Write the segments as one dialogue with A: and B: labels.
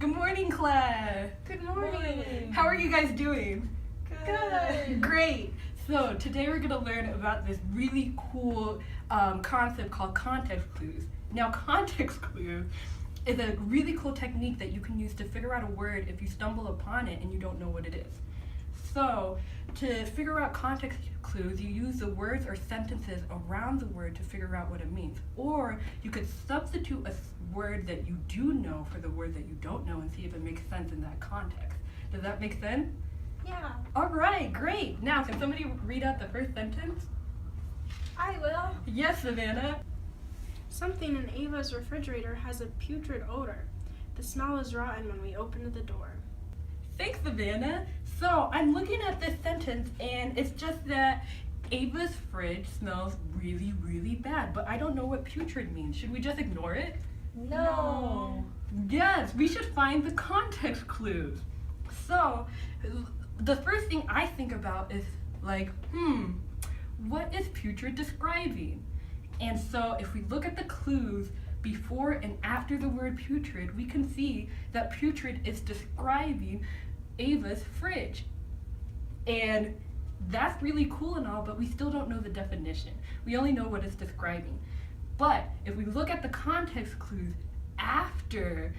A: Good morning, class.
B: Good morning.
A: How are you guys doing?
B: Good.
A: Great. So today we're going to learn about this really cool concept called context clues. Now, context clues is a really cool technique that you can use to figure out a word if you stumble upon it and you don't know what it is. So, to figure out context clues, you use the words or sentences around the word to figure out what it means. Or you could substitute a word that you do know for the word that you don't know and see if it makes sense in that context. Does that make sense?
B: Yeah.
A: All right, great. Now, can somebody read out the first sentence?
B: I will.
A: Yes, Savannah.
C: Something in Ava's refrigerator has a putrid odor. The smell is rotten when we opened the door.
A: Thanks, Savannah. So, I'm looking at this sentence and it's just that Ava's fridge smells really, really bad, but I don't know what putrid means. Should we just ignore it?
B: No.
A: Yes, we should find the context clues. So, the first thing I think about is like, what is putrid describing? And so if we look at the clues before and after the word putrid, we can see that putrid is describing Ava's fridge. And that's really cool and all, but we still don't know the definition. We only know what it's describing. But if we look at the context clues after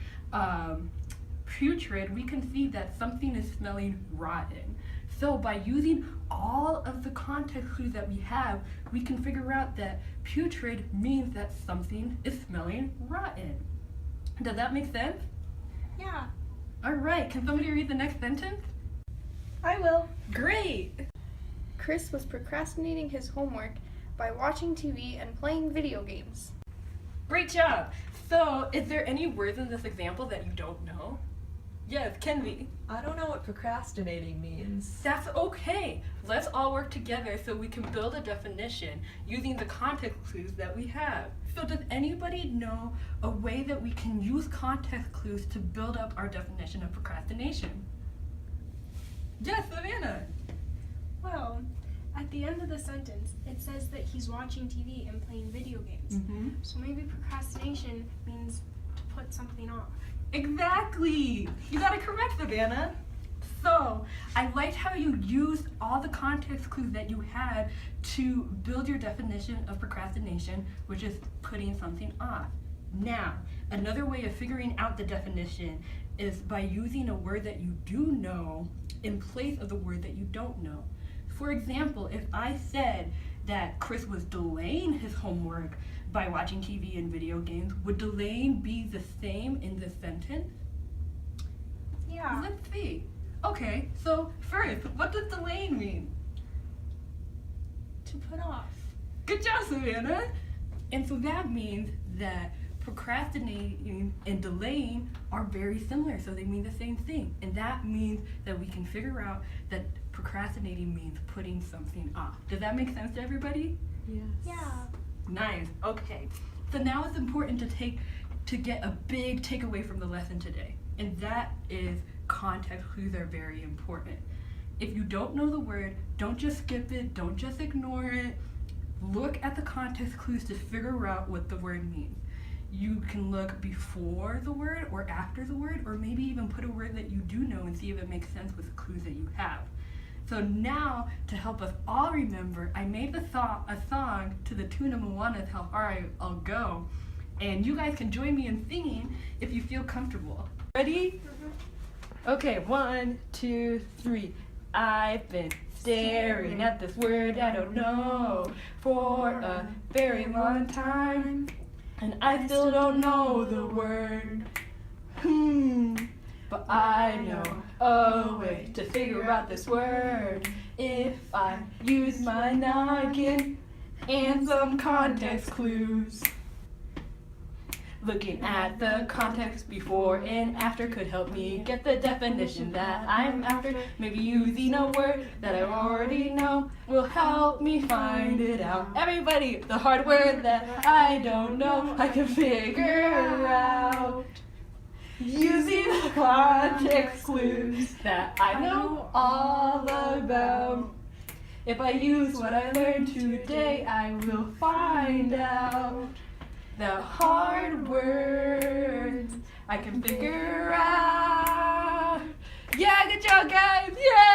A: putrid, we can see that something is smelling rotten. So by using all of the context clues that we have, we can figure out that putrid means that something is smelling rotten. Does that make sense?
B: Yeah.
A: All right, can somebody read the next sentence?
B: I will.
A: Great.
C: Chris was procrastinating his homework by watching TV and playing video games.
A: Great job. So is there any words in this example that you don't know? Yes, Kenzie.
D: I don't know what procrastinating means.
A: That's okay. Let's all work together so we can build a definition using the context clues that we have. So does anybody know a way that we can use context clues to build up our definition of procrastination? Yes, Savannah.
C: Well, at the end of the sentence, it says that he's watching TV and playing video games. So maybe procrastination means to put something off.
A: Exactly. You got it correct, Savannah. So, I liked how you used all the context clues that you had to build your definition of procrastination, which is putting something off. Now, another way of figuring out the definition is by using a word that you do know in place of the word that you don't know. For example, if I said that Chris was delaying his homework by watching TV and video games, would delaying be the same in this sentence?
C: Yeah.
A: Let's see. Okay, so first, what does delaying mean?
C: To put off.
A: Good job, Savannah. And so that means that procrastinating and delaying are very similar, so they mean the same thing. And that means that we can figure out that procrastinating means putting something off. Does that make sense to everybody?
D: Yes.
C: Yeah.
A: Nice. Okay. So now it's important to get a big takeaway from the lesson today. And that is context clues are very important. If you don't know the word, don't just skip it, don't just ignore it. Look at the context clues to figure out what the word means. You can look before the word or after the word, or maybe even put a word that you do know and see if it makes sense with the clues that you have. So now, to help us all remember, I made a song to the tune of Moana's How Far I'll Go, and you guys can join me in singing if you feel comfortable. Ready? Okay, 1, 2, 3. I've been staring at this word I don't know for a very long time, and I still don't know the word. But I know a way to figure out this word if I use my noggin and some context clues. Looking at the context before and after could help me get the definition that I'm after. Maybe using a word that I already know will help me find it out. Everybody, the hard word that I don't know, I can figure out. Using the context clues that I know all about. If I use what I learned today, I will find out the hard words I can figure out. video game! Yay!